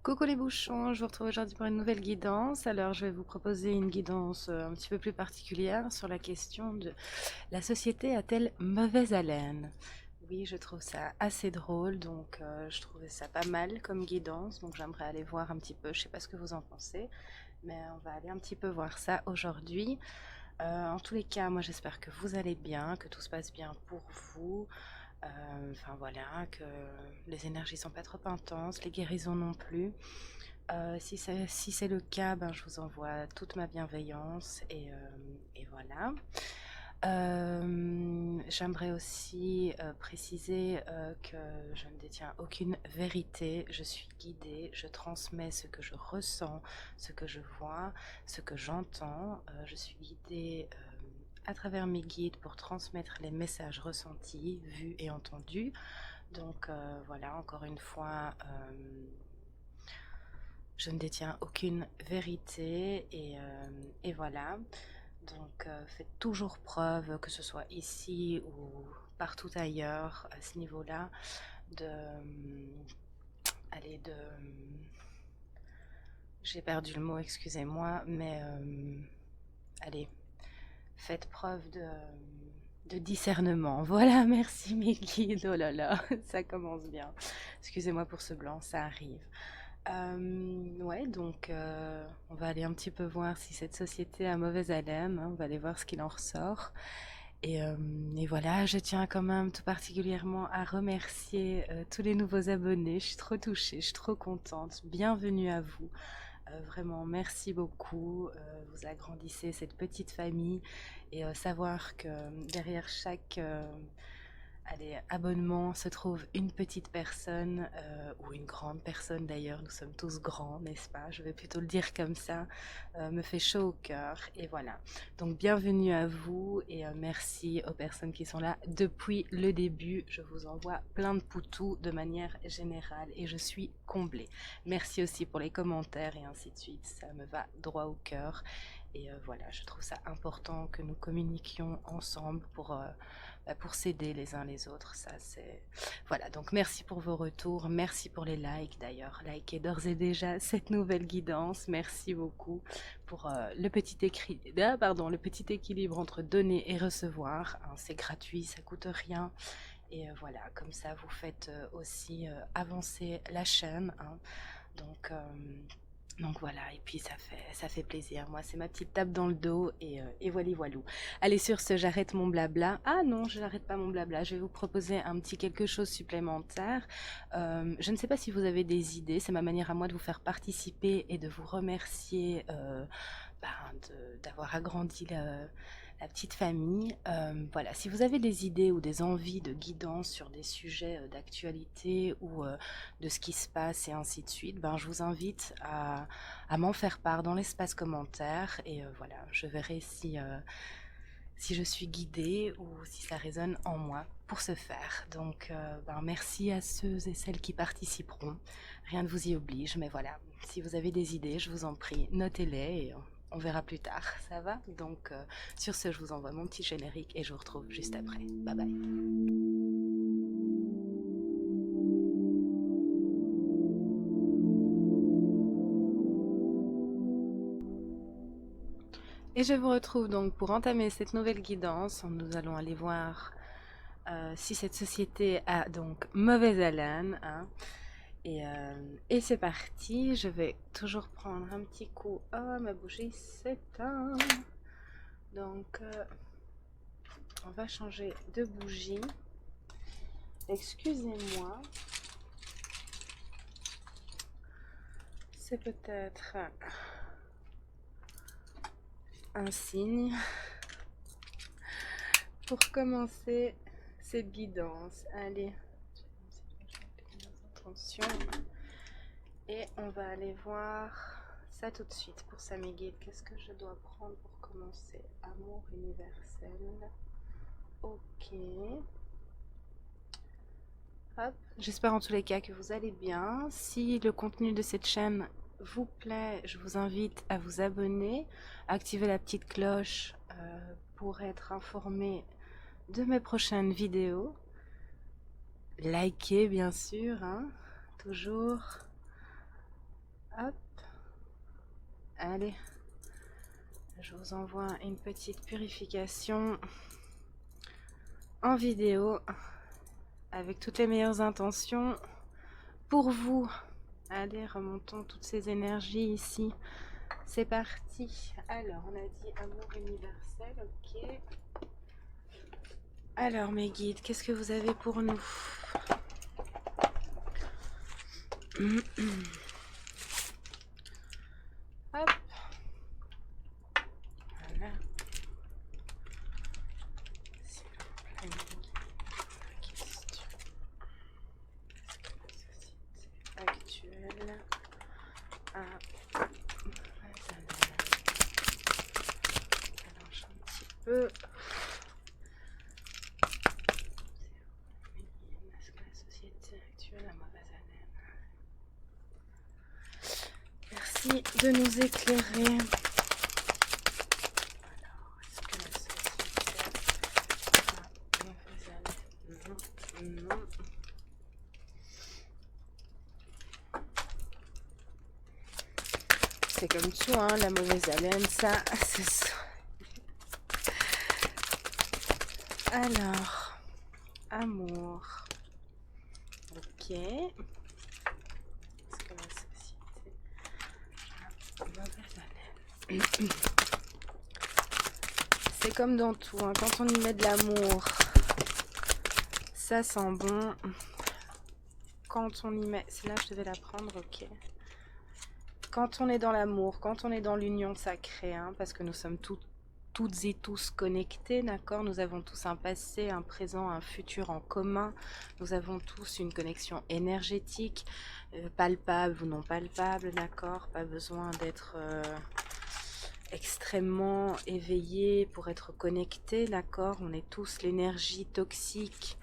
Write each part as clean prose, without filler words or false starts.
Coucou les bouchons, je vous retrouve aujourd'hui pour une nouvelle guidance. Alors je vais vous proposer une guidance un petit peu plus particulière sur la question de la société a-t-elle mauvaise haleine? Oui, je trouve ça assez drôle, donc je trouvais ça pas mal comme guidance, donc j'aimerais aller voir un petit peu, je sais pas ce que vous en pensez, mais on va aller un petit peu voir ça aujourd'hui. En tous les cas, moi j'espère que vous allez bien, que tout se passe bien pour vous. Enfin voilà, que les énergies sont pas trop intenses, les guérisons non plus. Si c'est le cas, ben, je vous envoie toute ma bienveillance et voilà. J'aimerais aussi préciser que je ne détiens aucune vérité, je suis guidée, je transmets ce que je ressens, ce que je vois, ce que j'entends. Je suis guidée à travers mes guides pour transmettre les messages ressentis, vus et entendus. Donc voilà, encore une fois, je ne détiens aucune vérité et voilà. Donc faites toujours preuve, que ce soit ici ou partout ailleurs, à ce niveau-là, de... allez, de... J'ai perdu le mot, excusez-moi, mais allez, faites preuve de discernement. Voilà, merci mes guides. Oh là là, ça commence bien. Excusez-moi pour ce blanc, ça arrive. Ouais, donc on va aller un petit peu voir si cette société a mauvaise haleine, hein, on va aller voir ce qu'il en ressort. Et voilà, je tiens quand même tout particulièrement à remercier tous les nouveaux abonnés. Je suis trop touchée, je suis trop contente. Bienvenue à vous. Vraiment, merci beaucoup. Vous agrandissez cette petite famille et savoir que derrière chaque allez, abonnement se trouve une petite personne ou une grande personne d'ailleurs. Nous sommes tous grands, n'est-ce pas? Je vais plutôt le dire comme ça. Me fait chaud au cœur et voilà. Donc bienvenue à vous et merci aux personnes qui sont là depuis le début. Je vous envoie plein de poutous de manière générale et je suis comblée. Merci aussi pour les commentaires et ainsi de suite. Ça me va droit au cœur. Et voilà, je trouve ça important que nous communiquions ensemble pour s'aider les uns les autres. Ça, c'est... Voilà, donc merci pour vos retours. Merci pour les likes d'ailleurs. Likez d'ores et déjà cette nouvelle guidance. Merci beaucoup pour le petit équilibre entre donner et recevoir. Hein, c'est gratuit, ça coûte rien. Et voilà, comme ça, vous faites aussi avancer la chaîne. Hein. Donc, euh, donc voilà, et puis ça fait plaisir. Moi, c'est ma petite tape dans le dos et voilà, voilou. Allez, sur ce, j'arrête mon blabla. Ah non, je n'arrête pas mon blabla. Je vais vous proposer un petit quelque chose supplémentaire. Je ne sais pas si vous avez des idées. C'est ma manière à moi de vous faire participer et de vous remercier ben, d'avoir agrandi la petite famille. Voilà, si vous avez des idées ou des envies de guidance sur des sujets d'actualité ou de ce qui se passe et ainsi de suite, ben, je vous invite à m'en faire part dans l'espace commentaire et voilà, je verrai si je suis guidée ou si ça résonne en moi pour ce faire. Donc ben, merci à ceux et celles qui participeront. Rien ne vous y oblige, mais voilà, si vous avez des idées, je vous en prie, notez-les et on verra plus tard, ça va? Donc sur ce, je vous envoie mon petit générique et je vous retrouve juste après. Bye bye. Et je vous retrouve donc pour entamer cette nouvelle guidance. Nous allons aller voir si cette société a donc mauvaise haleine. Hein. Et c'est parti. Je vais toujours prendre un petit coup. Oh, ma bougie s'éteint. Donc, on va changer de bougie. Excusez-moi. C'est peut-être un signe pour commencer cette guidance. Allez, attention. Et on va aller voir ça tout de suite pour ça mes guides. Qu'est-ce que je dois prendre pour commencer? Amour universel. Ok. Hop. J'espère en tous les cas que vous allez bien. Si le contenu de cette chaîne vous plaît, je vous invite à vous abonner, à activer la petite cloche pour être informé de mes prochaines vidéos. Likez bien sûr, hein, toujours. Hop, allez, je vous envoie une petite purification en vidéo avec toutes les meilleures intentions pour vous. Allez, remontons toutes ces énergies ici. C'est parti. Alors, on a dit amour universel, ok. Alors, mes guides, qu'est-ce que vous avez pour nous? Hop. Voilà. S'il vous plaît, la question. Est-ce que la société actuelle a... Alors, un petit peu... Est-ce que la société actuelle a mauvaise haleine? Merci de nous éclairer. Alors, est-ce que la société a mauvaise haleine? Non, non. C'est comme tout, hein, la mauvaise haleine, ça, c'est ça. Alors, amour. Ok. Est-ce que la société a mauvaise haleine? C'est comme dans tout, hein, quand on y met de l'amour, ça sent bon. Quand on y met... Celle-là, je devais la prendre, ok. Quand on est dans l'amour, quand on est dans l'union sacrée, hein, parce que nous sommes toutes et tous connectés, d'accord? Nous avons tous un passé, un présent, un futur en commun. Nous avons tous une connexion énergétique, palpable ou non palpable, d'accord? Pas besoin d'être extrêmement éveillé pour être connecté, d'accord? On est tous l'énergie toxique,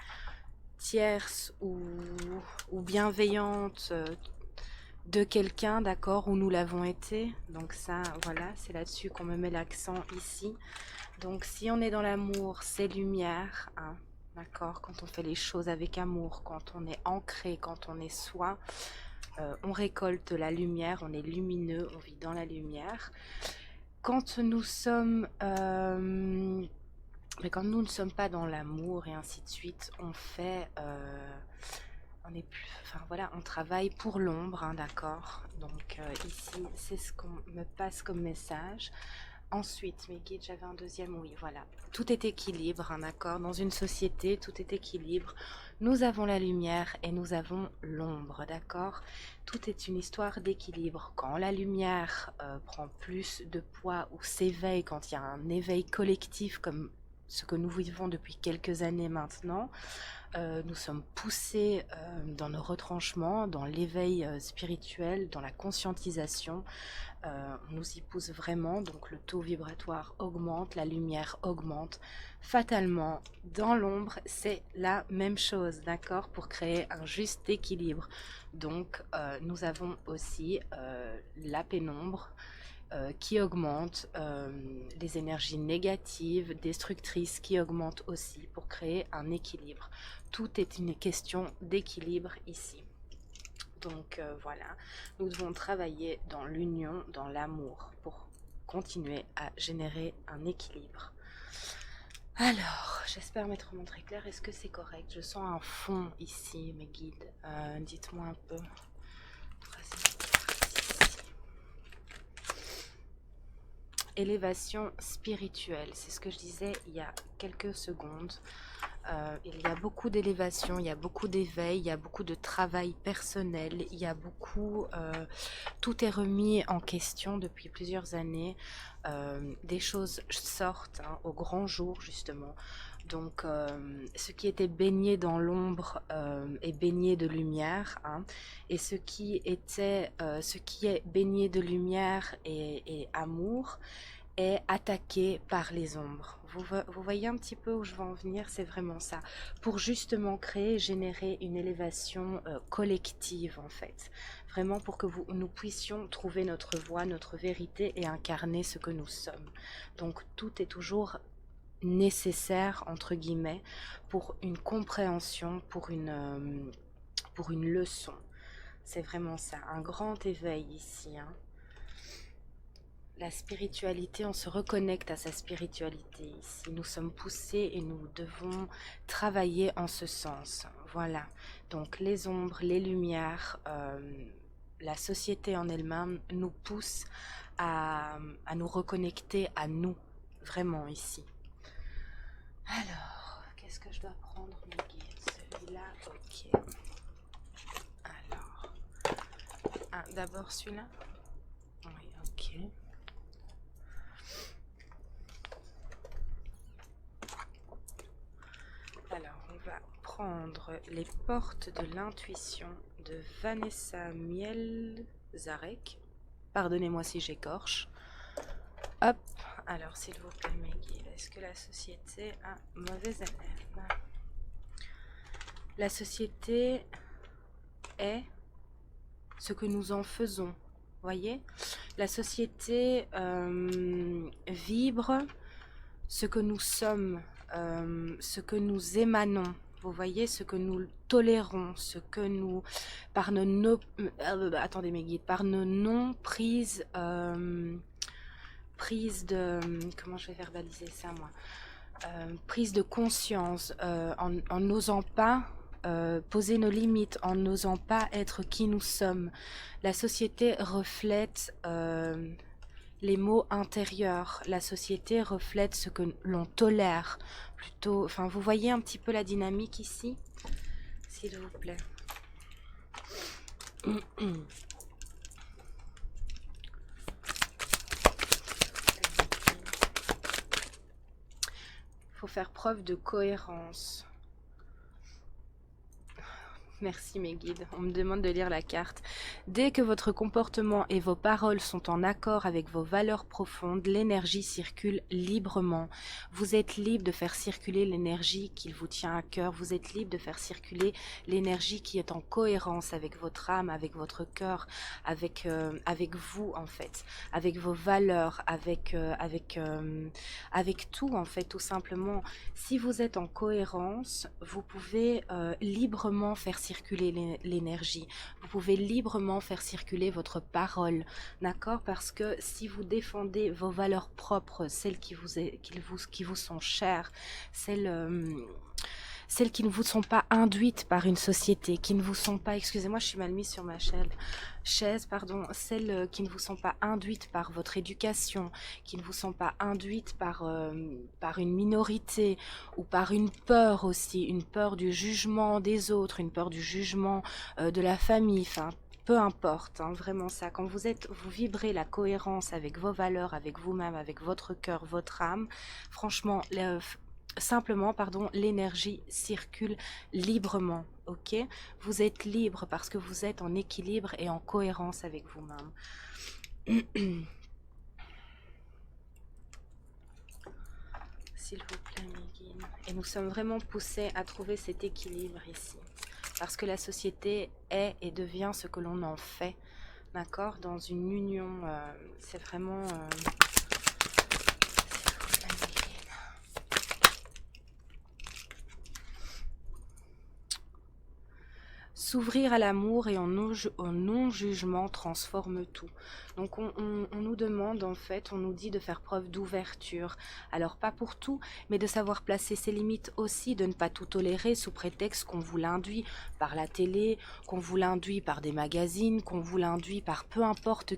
tierce ou bienveillante de quelqu'un, d'accord, où nous l'avons été. Donc ça, voilà, c'est là-dessus qu'on me met l'accent ici. Donc si on est dans l'amour, c'est lumière, hein, d'accord, quand on fait les choses avec amour, quand on est ancré, quand on est soi, on récolte la lumière, on est lumineux, on vit dans la lumière. Quand nous sommes... mais quand nous ne sommes pas dans l'amour et ainsi de suite, on fait... on est plus, enfin voilà, on travaille pour l'ombre, hein, d'accord. Donc ici, c'est ce qu'on me passe comme message. Ensuite, mes guides, j'avais un deuxième, oui, voilà. Tout est équilibre, hein, d'accord. Dans une société, tout est équilibre. Nous avons la lumière et nous avons l'ombre, d'accord. Tout est une histoire d'équilibre. Quand la lumière prend plus de poids ou s'éveille, quand il y a un éveil collectif comme ce que nous vivons depuis quelques années maintenant, nous sommes poussés dans nos retranchements, dans l'éveil spirituel, dans la conscientisation. On nous y pousse vraiment, donc le taux vibratoire augmente, la lumière augmente. Fatalement, dans l'ombre, c'est la même chose, d'accord, pour créer un juste équilibre. Donc, nous avons aussi la pénombre, qui augmente, les énergies négatives, destructrices qui augmentent aussi pour créer un équilibre. Tout est une question d'équilibre ici. Donc voilà, nous devons travailler dans l'union, dans l'amour pour continuer à générer un équilibre. Alors, j'espère m'être montré clair. Est-ce que c'est correct? Je sens un fond ici, mes guides. Dites-moi un peu. Élévation spirituelle, c'est ce que je disais il y a quelques secondes. Il y a beaucoup d'élévation, il y a beaucoup d'éveil, il y a beaucoup de travail personnel, il y a beaucoup... tout est remis en question depuis plusieurs années. Des choses sortent, hein, au grand jour justement. Donc ce qui était baigné dans l'ombre est baigné de lumière, hein, et ce qui est baigné de lumière et amour est attaqué par les ombres. Vous voyez un petit peu où je veux en venir, c'est vraiment ça. Pour justement créer, générer une élévation collective en fait. Vraiment pour que nous puissions trouver notre voie, notre vérité et incarner ce que nous sommes. Donc tout est toujours nécessaire, entre guillemets, pour une compréhension, pour une leçon. C'est vraiment ça, un grand éveil ici, hein. La spiritualité, on se reconnecte à sa spiritualité ici. Nous sommes poussés et nous devons travailler en ce sens. Voilà. Donc les ombres, les lumières, la société en elle-même nous pousse à nous reconnecter à nous, vraiment ici. Alors, qu'est-ce que je dois prendre, mes guides? Celui-là, ok. Alors, d'abord celui-là. Oui, ok. Alors, on va prendre les portes de l'intuition de Vanessa Mielzarek. Pardonnez-moi si j'écorche. Hop, alors s'il vous plaît, mes guides, est-ce que la société a mauvaise haleine? La société est ce que nous en faisons, voyez? La société vibre ce que nous sommes, ce que nous émanons. Vous voyez, ce que nous tolérons, ce que nous, par nos, attendez mes guides, par nos non-prises, prise de, comment je vais verbaliser ça moi, prise de conscience, en n'osant pas poser nos limites, en n'osant pas être qui nous sommes. La société reflète les mots intérieurs. La société reflète ce que l'on tolère. Plutôt, enfin, vous voyez un petit peu la dynamique ici, s'il vous plaît. Il faut faire preuve de cohérence. Merci mes guides, on me demande de lire la carte. Dès que votre comportement et vos paroles sont en accord avec vos valeurs profondes, l'énergie circule librement. Vous êtes libre de faire circuler l'énergie qui vous tient à cœur. Vous êtes libre de faire circuler l'énergie qui est en cohérence avec votre âme, avec votre cœur, avec vous en fait, avec vos valeurs, avec tout en fait, tout simplement. Si vous êtes en cohérence, vous pouvez librement faire circuler l'énergie. Vous pouvez librement faire circuler votre parole, d'accord? Parce que si vous défendez vos valeurs propres, celles qui vous sont chères, celles qui ne vous sont pas induites par une société, qui ne vous sont pas, excusez-moi, je suis mal mise sur ma chaise, pardon, celles qui ne vous sont pas induites par votre éducation, qui ne vous sont pas induites par une minorité ou par une peur aussi, une peur du jugement des autres, une peur du jugement de la famille, enfin, peu importe, hein, vraiment ça. Quand vous vibrez la cohérence avec vos valeurs, avec vous-même, avec votre cœur, votre âme, franchement, simplement, pardon, l'énergie circule librement, ok? Vous êtes libre parce que vous êtes en équilibre et en cohérence avec vous-même. S'il vous plaît, mes guides. Et nous sommes vraiment poussés à trouver cet équilibre ici. Parce que la société est et devient ce que l'on en fait, d'accord? Dans une union, c'est vraiment... S'ouvrir à l'amour et en non-jugement transforme tout. Donc on nous demande en fait, on nous dit de faire preuve d'ouverture. Alors pas pour tout, mais de savoir placer ses limites aussi, de ne pas tout tolérer sous prétexte qu'on vous l'induit par la télé, qu'on vous l'induit par des magazines, qu'on vous l'induit par peu importe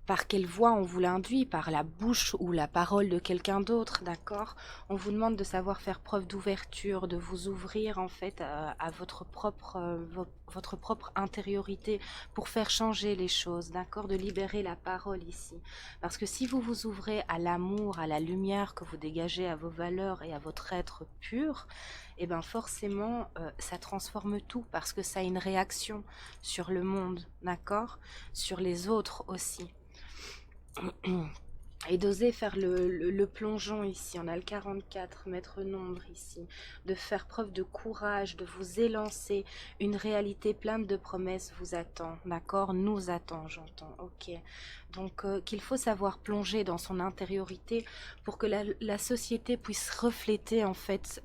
par quelle voie on vous l'induit, par la bouche ou la parole de quelqu'un d'autre, d'accord? On vous demande de savoir faire preuve d'ouverture, de vous ouvrir en fait à votre propre intériorité pour faire changer les choses, d'accord? De libérer la parole ici. Parce que si vous vous ouvrez à l'amour, à la lumière que vous dégagez, à vos valeurs et à votre être pur, et bien forcément ça transforme tout parce que ça a une réaction sur le monde, d'accord? Sur les autres aussi. Et d'oser faire le plongeon ici. On a le 44, maître nombre ici. De faire preuve de courage, de vous élancer. Une réalité pleine de promesses vous attend, d'accord? Nous attend, j'entends, ok. Donc qu'il faut savoir plonger dans son intériorité pour que la société puisse refléter en fait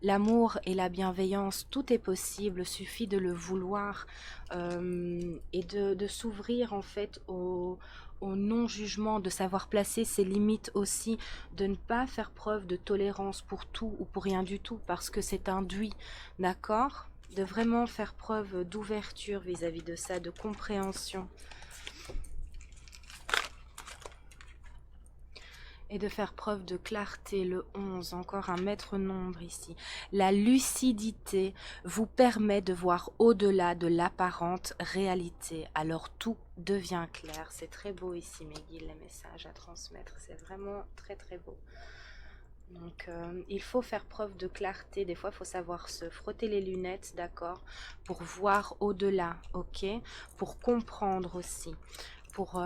l'amour et la bienveillance. Tout est possible, suffit de le vouloir et de s'ouvrir en fait au non-jugement, de savoir placer ses limites aussi, de ne pas faire preuve de tolérance pour tout ou pour rien du tout, parce que c'est induit, d'accord? De vraiment faire preuve d'ouverture vis-à-vis de ça, de compréhension. Et de faire preuve de clarté, le 11, encore un maître nombre ici. La lucidité vous permet de voir au-delà de l'apparente réalité. Alors tout devient clair. C'est très beau ici, mes guides, les messages à transmettre. C'est vraiment très très beau. Donc il faut faire preuve de clarté. Des fois, il faut savoir se frotter les lunettes, d'accord, pour voir au-delà, ok, pour comprendre aussi, pour...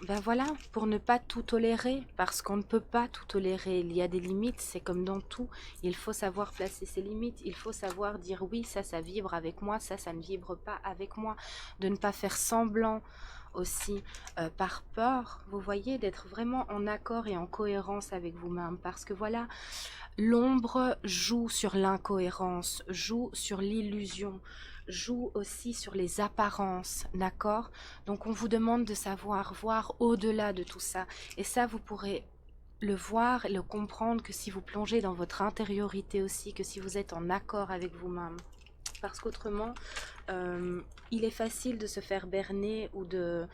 ben voilà, pour ne pas tout tolérer, parce qu'on ne peut pas tout tolérer. Il y a des limites, c'est comme dans tout. Il faut savoir placer ses limites. Il faut savoir dire oui, ça vibre avec moi, ça ne vibre pas avec moi. De ne pas faire semblant aussi par peur, vous voyez, d'être vraiment en accord et en cohérence avec vous-même. Parce que voilà, l'ombre joue sur l'incohérence, joue sur l'illusion, joue aussi sur les apparences, d'accord? Donc on vous demande de savoir voir au-delà de tout ça. Et ça, vous pourrez le voir et le comprendre que si vous plongez dans votre intériorité aussi, que si vous êtes en accord avec vous-même. Parce qu'autrement, il est facile de se faire berner ou de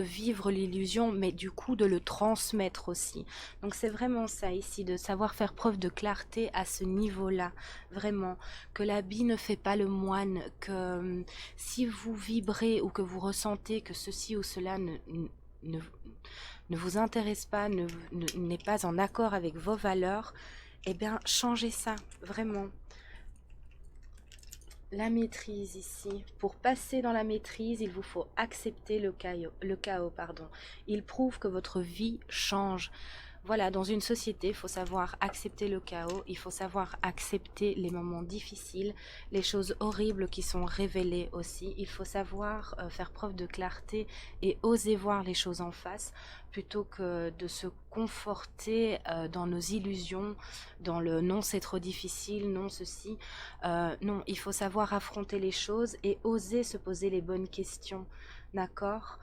vivre l'illusion, mais du coup de le transmettre aussi. Donc c'est vraiment ça ici, de savoir faire preuve de clarté à ce niveau-là, vraiment. Que l'habit ne fait pas le moine, que si vous vibrez ou que vous ressentez que ceci ou cela ne, ne vous intéresse pas, n'est pas en accord avec vos valeurs, eh bien changez ça, vraiment. La maîtrise ici. Pour passer dans la maîtrise, il vous faut accepter le chaos, pardon. Il prouve que votre vie change. Voilà, dans une société, il faut savoir accepter le chaos, il faut savoir accepter les moments difficiles, les choses horribles qui sont révélées aussi. Il faut savoir faire preuve de clarté et oser voir les choses en face plutôt que de se conforter dans nos illusions, dans le non c'est trop difficile, non ceci. Non, il faut savoir affronter les choses et oser se poser les bonnes questions, d'accord?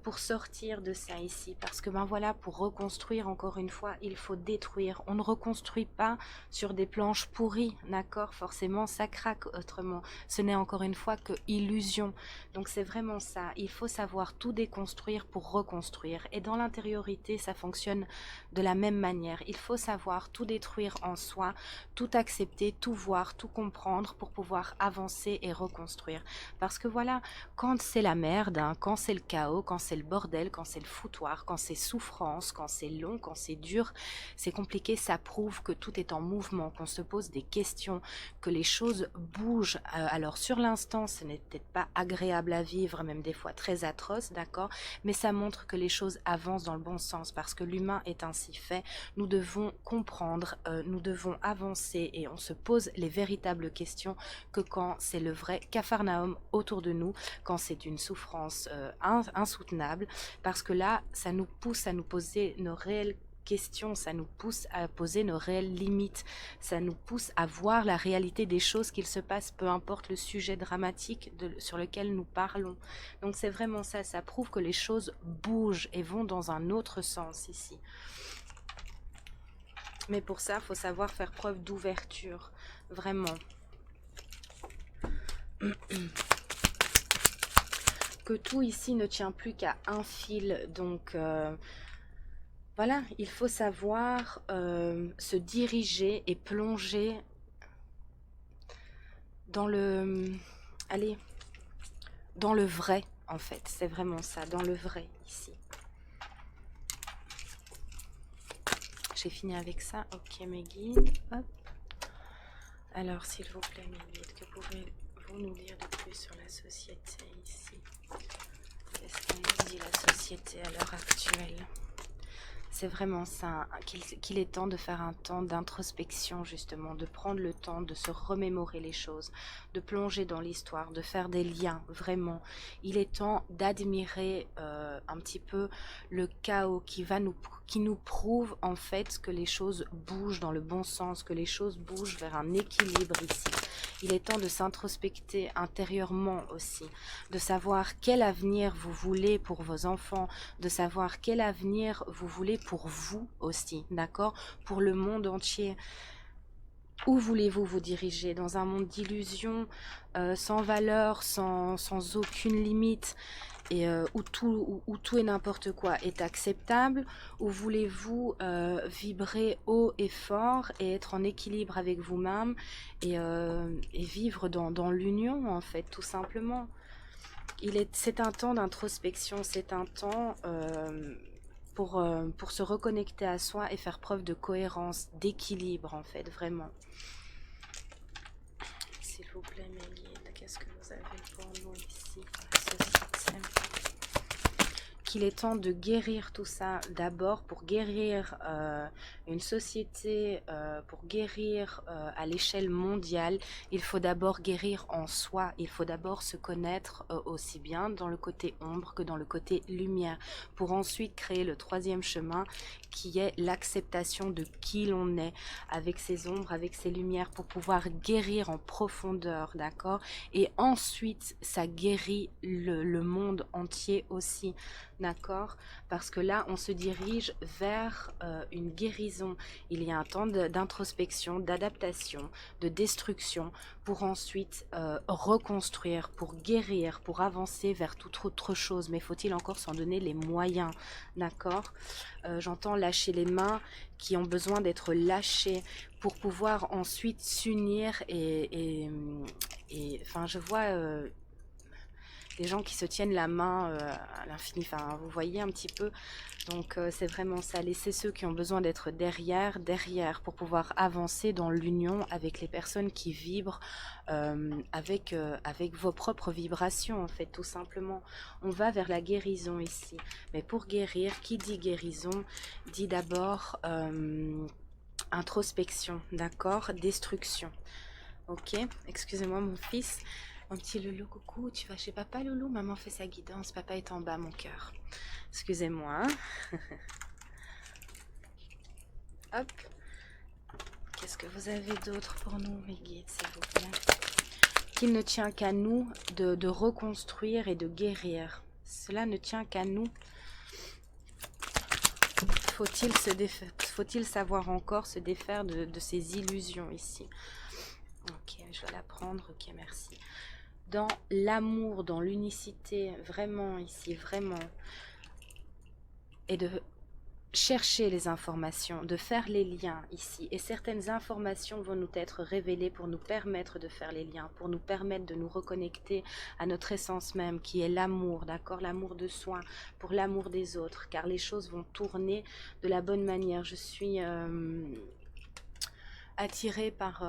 Pour sortir de ça ici, parce que ben voilà, pour reconstruire encore une fois, il faut détruire. On ne reconstruit pas sur des planches pourries, d'accord? Forcément, ça craque autrement. Ce n'est encore une fois que illusion. Donc c'est vraiment ça. Il faut savoir tout déconstruire pour reconstruire. Et dans l'intériorité, ça fonctionne de la même manière. Il faut savoir tout détruire en soi, tout accepter, tout voir, tout comprendre pour pouvoir avancer et reconstruire. Parce que voilà, quand c'est la merde, hein, quand c'est le chaos, quand c'est le bordel, quand c'est le foutoir, quand c'est souffrance, quand c'est long, quand c'est dur, c'est compliqué, ça prouve que tout est en mouvement, qu'on se pose des questions, que les choses bougent. Alors sur l'instant, ce n'est peut-être pas agréable à vivre, même des fois très atroce, d'accord, mais ça montre que les choses avancent dans le bon sens, parce que l'humain est ainsi fait. Nous devons comprendre, nous devons avancer, et on se pose les véritables questions que quand c'est le vrai Capharnaüm autour de nous, quand c'est une souffrance insoutenable, parce que là, ça nous pousse à nous poser nos réelles questions, ça nous pousse à poser nos réelles limites, ça nous pousse à voir la réalité des choses qu'il se passe, peu importe le sujet dramatique sur lequel nous parlons. Donc c'est vraiment ça, ça prouve que les choses bougent et vont dans un autre sens ici. Mais pour ça, il faut savoir faire preuve d'ouverture, vraiment. Que tout ici ne tient plus qu'à un fil, donc voilà, il faut savoir se diriger et plonger dans allez, dans le vrai en fait, c'est vraiment ça, dans le vrai ici. J'ai fini avec ça, ok mes guides, hop. Alors s'il vous plaît mes guides, que pouvez-vous nous dire de plus sur la société ici? Qu'est-ce qu'elle nous dit la société à l'heure actuelle? C'est vraiment ça, qu'il est temps de faire un temps d'introspection justement, de prendre le temps de se remémorer les choses, de plonger dans l'histoire, de faire des liens, vraiment. Il est temps d'admirer un petit peu le chaos qui nous prouve en fait que les choses bougent dans le bon sens, que les choses bougent vers un équilibre ici. Il est temps de s'introspecter intérieurement aussi, de savoir quel avenir vous voulez pour vos enfants, de savoir quel avenir vous voulez pour vous aussi, d'accord? Pour le monde entier. Où voulez-vous vous diriger? Dans un monde d'illusions, sans valeur, sans aucune limite, et où tout et n'importe quoi est acceptable? Ou voulez-vous vibrer haut et fort et être en équilibre avec vous-même et vivre dans l'union, en fait, tout simplement? C'est un temps d'introspection, c'est un temps pour se reconnecter à soi et faire preuve de cohérence, d'équilibre, en fait, vraiment. S'il vous plaît, mes guides, qu'est-ce que vous avez pour nous ici, dans la société? Qu'il est temps de guérir tout ça d'abord pour guérir une société, pour guérir à l'échelle mondiale. Il faut d'abord guérir en soi, il faut d'abord se connaître aussi bien dans le côté ombre que dans le côté lumière, pour ensuite créer le troisième chemin qui est l'acceptation de qui l'on est, avec ses ombres, avec ses lumières, pour pouvoir guérir en profondeur, d'accord? Et ensuite, ça guérit le monde entier aussi, d'accord? Parce que là, on se dirige vers une guérison. Il y a un temps d'introspection, d'adaptation, de destruction, pour ensuite reconstruire, pour guérir, pour avancer vers toute autre chose. Mais faut-il encore s'en donner les moyens, d'accord? J'entends lâcher les mains qui ont besoin d'être lâchées pour pouvoir ensuite s'unir enfin, je vois des gens qui se tiennent la main à l'infini, enfin, vous voyez un petit peu. Donc c'est vraiment ça, laisser ceux qui ont besoin d'être derrière pour pouvoir avancer dans l'union avec les personnes qui vibrent avec vos propres vibrations, en fait, tout simplement. On va vers la guérison ici, mais pour guérir, qui dit guérison dit d'abord introspection, d'accord? Destruction. Ok, excusez-moi mon fils. Mon petit loulou, coucou, tu vas chez papa loulou? Maman fait sa guidance, papa est en bas, mon cœur. Excusez-moi. Hop. Qu'est-ce que vous avez d'autre pour nous, mes guides, s'il vous plaît? Qu'il ne tient qu'à nous de reconstruire et de guérir. Cela ne tient qu'à nous. Faut-il savoir encore se défaire de ces illusions ici? Ok, je vais la prendre. Ok, merci. Dans l'amour, dans l'unicité, vraiment ici, vraiment. Et de chercher les informations, de faire les liens ici. Et certaines informations vont nous être révélées pour nous permettre de faire les liens, pour nous permettre de nous reconnecter à notre essence même, qui est l'amour, d'accord? L'amour de soi, pour l'amour des autres, car les choses vont tourner de la bonne manière. Je suis attirée par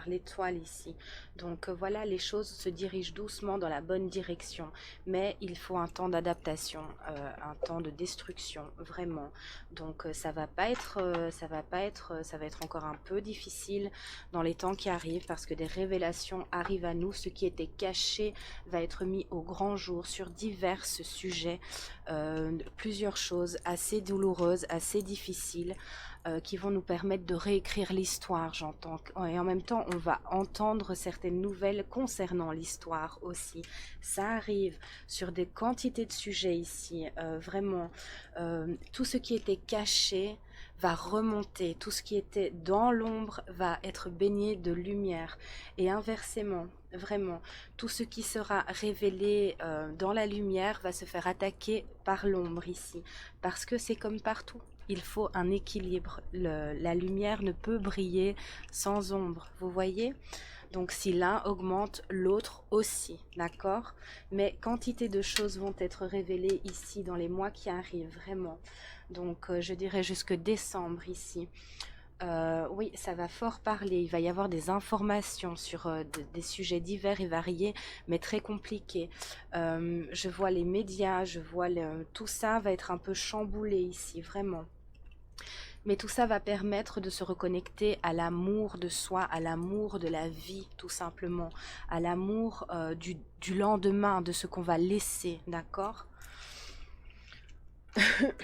l'étoile ici. Donc voilà, les choses se dirigent doucement dans la bonne direction, mais il faut un temps d'adaptation, un temps de destruction, vraiment. Donc ça va être encore un peu difficile dans les temps qui arrivent, parce que des révélations arrivent à nous. Ce qui était caché va être mis au grand jour sur divers sujets, plusieurs choses assez douloureuses, assez difficiles, qui vont nous permettre de réécrire l'histoire, j'entends. Et en même temps, on va entendre certaines nouvelles concernant l'histoire aussi. Ça arrive sur des quantités de sujets ici, vraiment. Tout ce qui était caché va remonter, tout ce qui était dans l'ombre va être baigné de lumière. Et inversement, vraiment, tout ce qui sera révélé dans la lumière va se faire attaquer par l'ombre ici. Parce que c'est comme partout. Il faut un équilibre. La lumière ne peut briller sans ombre, vous voyez? Donc si l'un augmente, l'autre aussi, d'accord? Mais quantité de choses vont être révélées ici dans les mois qui arrivent, vraiment. Donc je dirais jusque décembre ici. Oui, ça va fort parler. Il va y avoir des informations sur des sujets divers et variés, mais très compliqués. Je vois les médias, je vois tout ça va être un peu chamboulé ici, vraiment. Mais tout ça va permettre de se reconnecter à l'amour de soi, à l'amour de la vie, tout simplement, à l'amour du lendemain, de ce qu'on va laisser, d'accord? S'il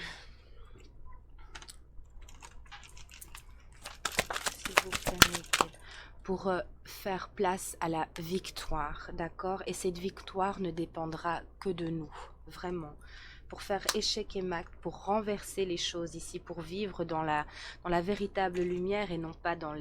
vous plaît, Miguel. Pour faire place à la victoire, d'accord? Et cette victoire ne dépendra que de nous, vraiment. Pour faire échec et mat, pour renverser les choses ici, pour vivre dans la véritable lumière et non pas dans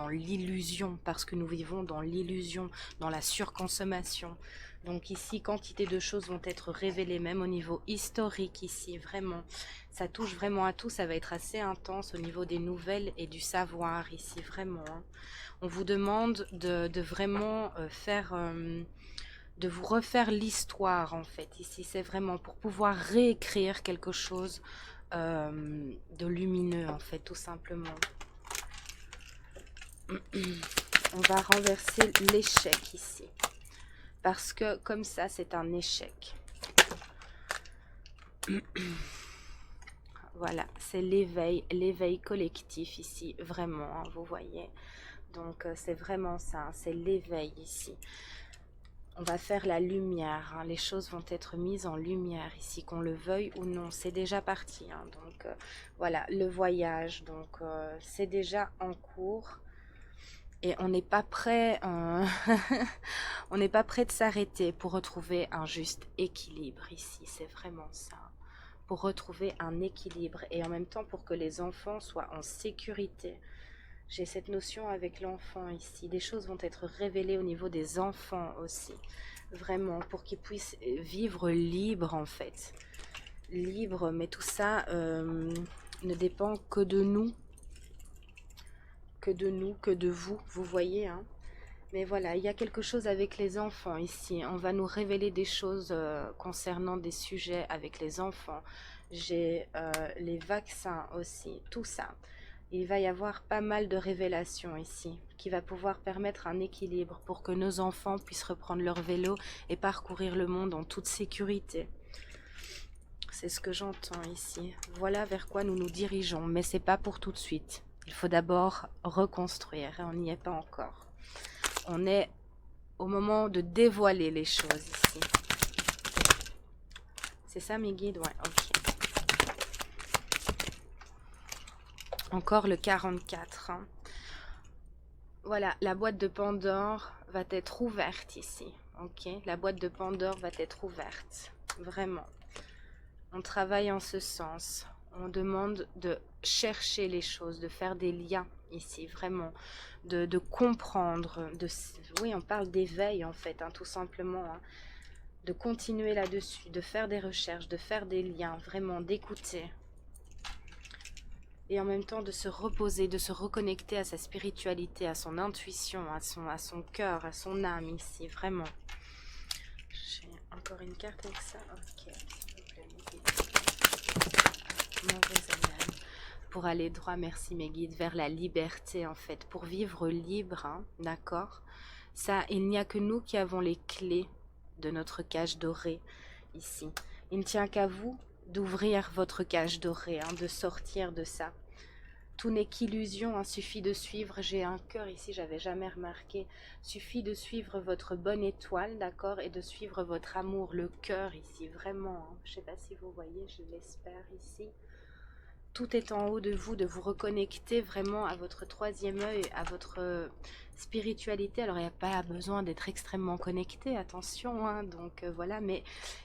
l'illusion, parce que nous vivons dans l'illusion, dans la surconsommation. Donc ici, quantité de choses vont être révélées, même au niveau historique ici, vraiment. Ça touche vraiment à tout, ça va être assez intense au niveau des nouvelles et du savoir ici, vraiment, hein. On vous demande de vraiment de vous refaire l'histoire en fait. Ici, c'est vraiment pour pouvoir réécrire quelque chose de lumineux en fait, tout simplement. On va renverser l'échec ici. Parce que comme ça, c'est un échec. Voilà, c'est l'éveil collectif ici, vraiment, hein, vous voyez. Donc, c'est vraiment ça, c'est l'éveil ici. On va faire la lumière, hein. Les choses vont être mises en lumière ici, qu'on le veuille ou non, c'est déjà parti, hein. Donc voilà, le voyage, donc c'est déjà en cours et on n'est pas prêt, on n'est pas prêt de s'arrêter pour retrouver un juste équilibre ici, c'est vraiment ça, pour retrouver un équilibre et en même temps pour que les enfants soient en sécurité. J'ai cette notion avec l'enfant ici. Des choses vont être révélées au niveau des enfants aussi. Vraiment, pour qu'ils puissent vivre libre en fait. Libre, mais tout ça ne dépend que de nous. Que de nous, que de vous, vous voyez, hein. Mais voilà, il y a quelque chose avec les enfants ici. On va nous révéler des choses concernant des sujets avec les enfants. J'ai les vaccins aussi, tout ça. Il va y avoir pas mal de révélations ici, qui va pouvoir permettre un équilibre pour que nos enfants puissent reprendre leur vélo et parcourir le monde en toute sécurité. C'est ce que j'entends ici. Voilà vers quoi nous nous dirigeons, mais c'est pas pour tout de suite. Il faut d'abord reconstruire et on n'y est pas encore. On est au moment de dévoiler les choses ici. C'est ça mes guides? Ouais, ok. Encore le 44. Hein. Voilà, la boîte de Pandore va être ouverte ici. Ok, la boîte de Pandore va être ouverte. Vraiment. On travaille en ce sens. On demande de chercher les choses, de faire des liens ici, vraiment. De comprendre. Oui, on parle d'éveil en fait, hein, tout simplement. Hein. De continuer là-dessus, de faire des recherches, de faire des liens, vraiment, d'écouter. Et en même temps de se reposer, de se reconnecter à sa spiritualité, à son intuition, à son cœur, à son âme ici, vraiment. J'ai encore une carte avec ça. Ok, s'il vous plaît, pour aller droit, merci mes guides, vers la liberté en fait, pour vivre libre, hein, d'accord. Ça, il n'y a que nous qui avons les clés de notre cage dorée ici. Il ne tient qu'à vous d'ouvrir votre cage dorée, hein, de sortir de ça. Tout n'est qu'illusion, hein, suffit de suivre, j'ai un cœur ici, j'avais jamais remarqué, suffit de suivre votre bonne étoile, d'accord, et de suivre votre amour, le cœur ici, vraiment, hein. Je ne sais pas si vous voyez, je l'espère ici. Tout est en haut de vous reconnecter vraiment à votre troisième œil, à votre spiritualité. Alors, il n'y a pas besoin d'être extrêmement connecté, attention, hein, donc voilà, mais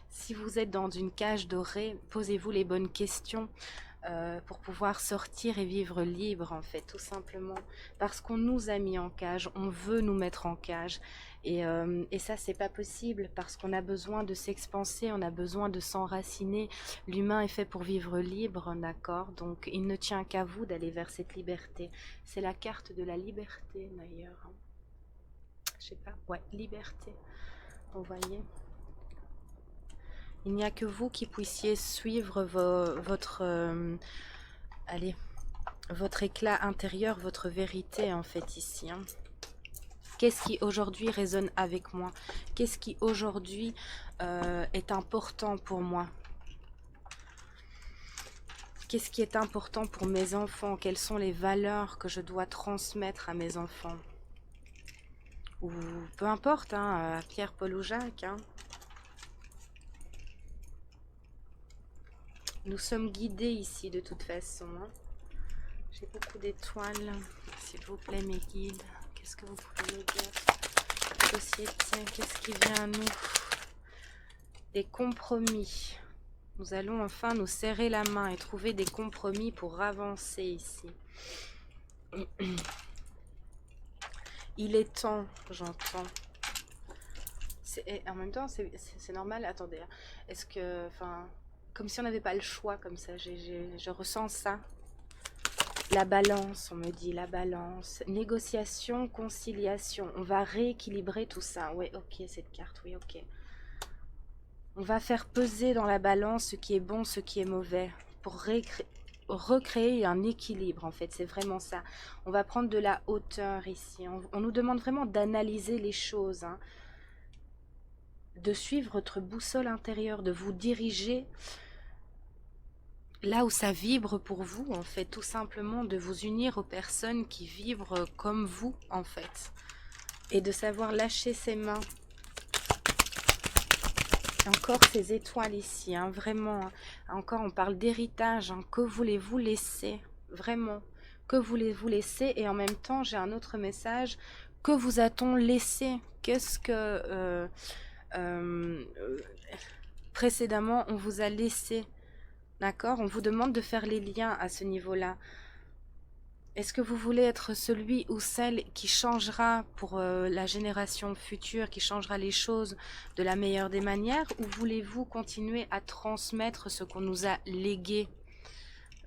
si vous êtes dans une cage dorée, posez-vous les bonnes questions pour pouvoir sortir et vivre libre, en fait, tout simplement. Parce qu'on nous a mis en cage, on veut nous mettre en cage. Et ça, c'est pas possible parce qu'on a besoin de s'expanser, on a besoin de s'enraciner. L'humain est fait pour vivre libre, d'accord? Donc, il ne tient qu'à vous d'aller vers cette liberté. C'est la carte de la liberté, d'ailleurs. Je sais pas, ouais, liberté. Vous voyez? Il n'y a que vous qui puissiez suivre votre... allez, votre éclat intérieur, votre vérité en fait ici. Hein. Qu'est-ce qui aujourd'hui résonne avec moi? Qu'est-ce qui aujourd'hui est important pour moi? Qu'est-ce qui est important pour mes enfants? Quelles sont les valeurs que je dois transmettre à mes enfants? Ou peu importe, hein, à Pierre, Paul ou Jacques. Hein. Nous sommes guidés ici de toute façon. Hein. J'ai beaucoup d'étoiles. S'il vous plaît, mes guides. Qu'est-ce que vous pouvez me dire? Société, qu'est-ce qui vient à nous? Des compromis. Nous allons enfin nous serrer la main et trouver des compromis pour avancer ici. Il est temps, j'entends. En même temps, c'est normal. Attendez, est-ce que, enfin, comme si on n'avait pas le choix comme ça. Je ressens ça. La balance, on me dit, la balance. Négociation, conciliation. On va rééquilibrer tout ça. Oui, ok, cette carte, oui, ok. On va faire peser dans la balance ce qui est bon, ce qui est mauvais. Pour recréer un équilibre, en fait. C'est vraiment ça. On va prendre de la hauteur ici. On nous demande vraiment d'analyser les choses. Hein. De suivre votre boussole intérieure, de vous diriger là où ça vibre pour vous, en fait, tout simplement de vous unir aux personnes qui vibrent comme vous, en fait, et de savoir lâcher ses mains. Encore ces étoiles ici, hein, vraiment, hein. Encore on parle d'héritage, hein. Que voulez-vous laisser, vraiment, que voulez-vous laisser? Et en même temps, j'ai un autre message, que vous a-t-on laissé? Qu'est-ce que précédemment on vous a laissé? D'accord? On vous demande de faire les liens à ce niveau-là. Est-ce que vous voulez être celui ou celle qui changera pour la génération future, qui changera les choses de la meilleure des manières, ou voulez-vous continuer à transmettre ce qu'on nous a légué?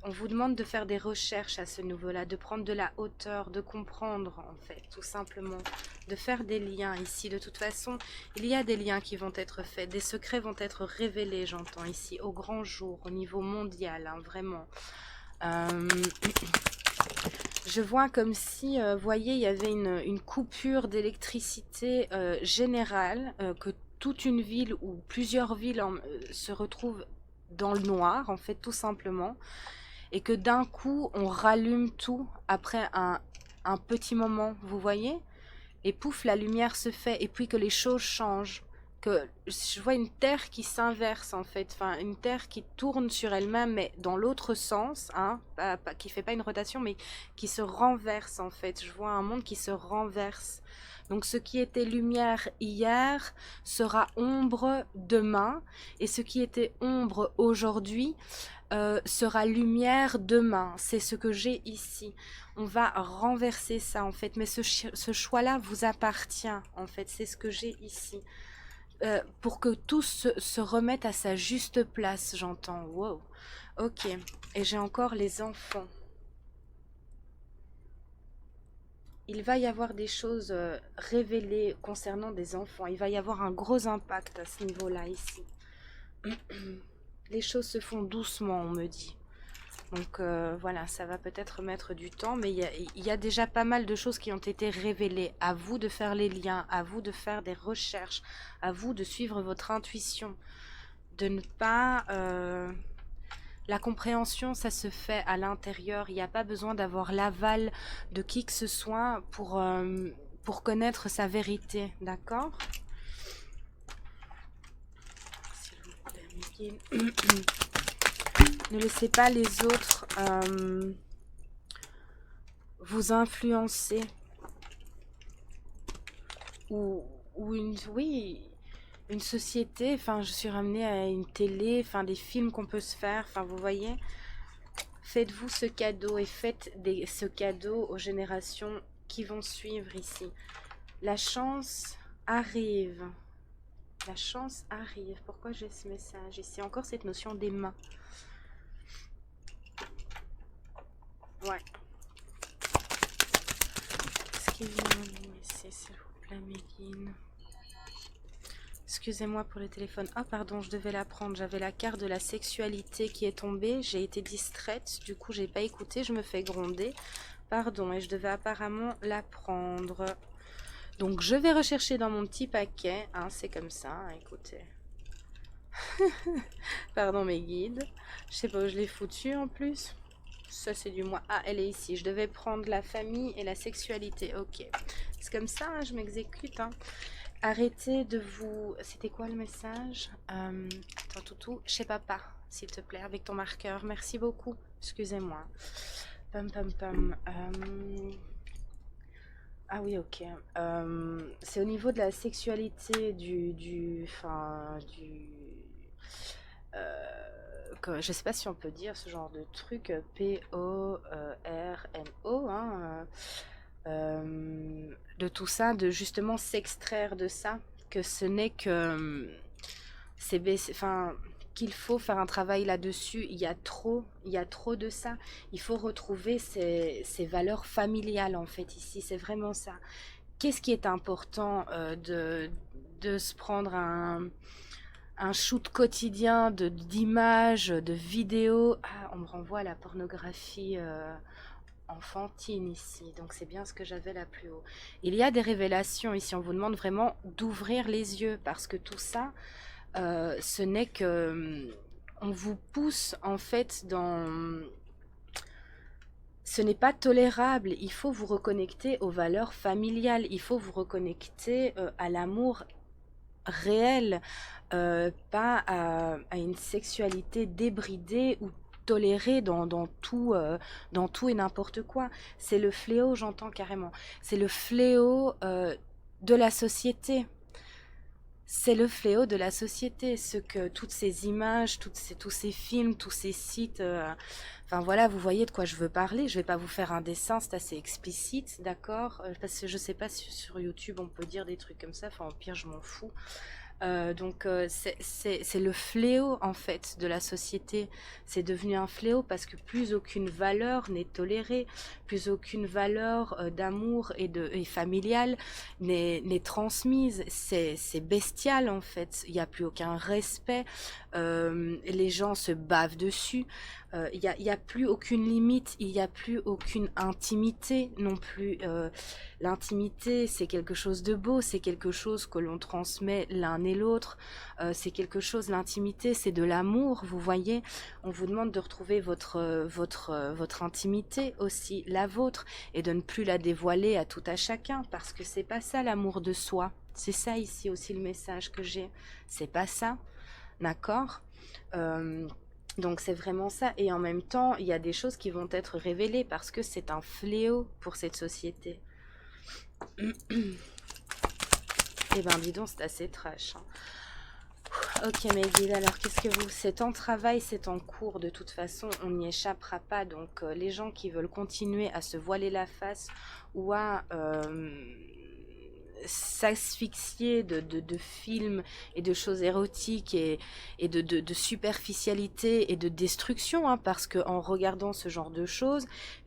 On vous demande de faire des recherches à ce niveau-là, de prendre de la hauteur, de comprendre en fait, tout simplement, de faire des liens ici. De toute façon, il y a des liens qui vont être faits, des secrets vont être révélés, j'entends ici, au grand jour, au niveau mondial, hein, vraiment. Je vois comme si, vous voyez, il y avait une coupure d'électricité générale, que toute une ville ou plusieurs villes se retrouvent dans le noir, en fait, tout simplement. Et que d'un coup, on rallume tout après un petit moment, vous voyez? Et pouf, la lumière se fait, et puis que les choses changent. Que je vois une terre qui s'inverse, en fait, enfin, une terre qui tourne sur elle-même, mais dans l'autre sens, hein, qui fait pas une rotation, mais qui se renverse, en fait. Je vois un monde qui se renverse. Donc ce qui était lumière hier sera ombre demain, et ce qui était ombre aujourd'hui sera lumière demain. C'est ce que j'ai ici. On va renverser ça en fait, mais ce choix-là vous appartient en fait. C'est ce que j'ai ici. Pour que tout se remette à sa juste place, j'entends. Wow. Ok. Et j'ai encore les enfants. Il va y avoir des choses révélées concernant des enfants. Il va y avoir un gros impact à ce niveau-là ici. Les choses se font doucement, on me dit. Donc voilà, ça va peut-être mettre du temps, mais il y a déjà pas mal de choses qui ont été révélées. À vous de faire les liens, à vous de faire des recherches, à vous de suivre votre intuition. De ne pas... La compréhension, ça se fait à l'intérieur. Il n'y a pas besoin d'avoir l'aval de qui que ce soit pour connaître sa vérité, d'accord? S'il vous plaît, ne laissez pas les autres vous influencer. Oui, une société, enfin je suis ramenée à une télé, enfin des films qu'on peut se faire, enfin vous voyez. Faites-vous ce cadeau et faites ce cadeau aux générations qui vont suivre ici. La chance arrive. La chance arrive. Pourquoi j'ai ce message ici? Encore cette notion des mains. Ouais. Ce qui vient de nous ici, s'il vous plaît, Mégine. Excusez-moi pour le téléphone. Ah pardon, je devais la prendre. J'avais la carte de la sexualité qui est tombée. J'ai été distraite. Du coup, j'ai pas écouté. Je me fais gronder. Pardon, et je devais apparemment la prendre. Donc, je vais rechercher dans mon petit paquet. Hein, c'est comme ça, hein, écoutez. Pardon mes guides. Je sais pas où je l'ai foutu en plus. Ça, c'est du moi. Ah, elle est ici. Je devais prendre la famille et la sexualité. Ok. C'est comme ça, hein, je m'exécute. Hein. Arrêtez de vous... C'était quoi le message? Attends, toutou. Chez papa, s'il te plaît, avec ton marqueur. Merci beaucoup. Excusez-moi. Pam, pam, pam. Ah oui, ok. C'est au niveau de la sexualité je sais pas si on peut dire ce genre de truc, P-O-R-N-O, hein, de tout ça, de justement s'extraire de ça, que ce n'est que enfin, qu'il faut faire un travail là-dessus. Il y a trop de ça. Il faut retrouver ces valeurs familiales en fait ici. C'est vraiment ça. Qu'est-ce qui est important de se prendre un shoot quotidien d'images, de vidéos. Ah, on me renvoie à la pornographie enfantine ici. Donc c'est bien ce que j'avais là plus haut. Il y a des révélations ici. On vous demande vraiment d'ouvrir les yeux parce que tout ça, ce n'est que... On vous pousse en fait dans... Ce n'est pas tolérable, il faut vous reconnecter aux valeurs familiales, il faut vous reconnecter à l'amour réel, pas à une sexualité débridée ou tolérée dans tout et n'importe quoi. C'est le fléau, j'entends carrément. C'est le fléau de la société. C'est le fléau de la société, ce que toutes ces images, tous ces films, tous ces sites, enfin voilà, vous voyez de quoi je veux parler. Je vais pas vous faire un dessin, c'est assez explicite, d'accord? Parce que je sais pas si sur YouTube on peut dire des trucs comme ça, enfin au pire je m'en fous. C'est le fléau en fait de la société. C'est devenu un fléau parce que plus aucune valeur n'est tolérée, plus aucune valeur d'amour et familiale n'est transmise. C'est bestial en fait. Il n'y a plus aucun respect. Les gens se bavent dessus. Il y a plus aucune limite, il n'y a plus aucune intimité non plus. L'intimité, c'est quelque chose de beau, c'est quelque chose que l'on transmet l'un et l'autre. C'est quelque chose, l'intimité, c'est de l'amour, vous voyez. On vous demande de retrouver votre intimité aussi, la vôtre, et de ne plus la dévoiler à tout à chacun, parce que c'est pas ça l'amour de soi. C'est ça ici aussi le message que j'ai. C'est pas ça, d'accord? Donc c'est vraiment ça. Et en même temps, il y a des choses qui vont être révélées parce que c'est un fléau pour cette société. Eh ben dis donc, c'est assez trash. Hein. Ok mes guides, alors qu'est-ce que vous... C'est en travail, c'est en cours, de toute façon, on n'y échappera pas. Donc les gens qui veulent continuer à se voiler la face ou à... s'asphyxier de films et de choses érotiques et de superficialité et de destruction, hein, parce que en regardant ce genre de choses,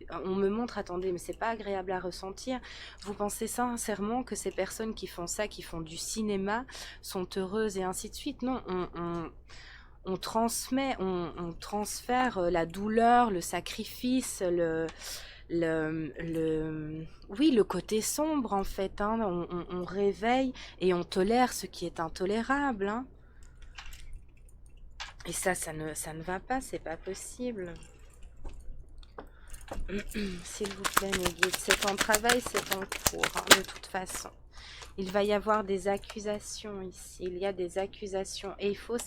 on me montre, attendez, mais c'est pas agréable à ressentir. Vous pensez sincèrement que ces personnes qui font ça, qui font du cinéma, sont heureuses et ainsi de suite? Non, on transmet, on transfère la douleur, le sacrifice, oui, le côté sombre en fait, hein. On réveille et on tolère ce qui est intolérable, hein. Et ça ne va pas, c'est pas possible. S'il vous plaît mes guides, c'est en travail, c'est en cours, hein, de toute façon. Il va y avoir des accusations ici, il y a des accusations et il faut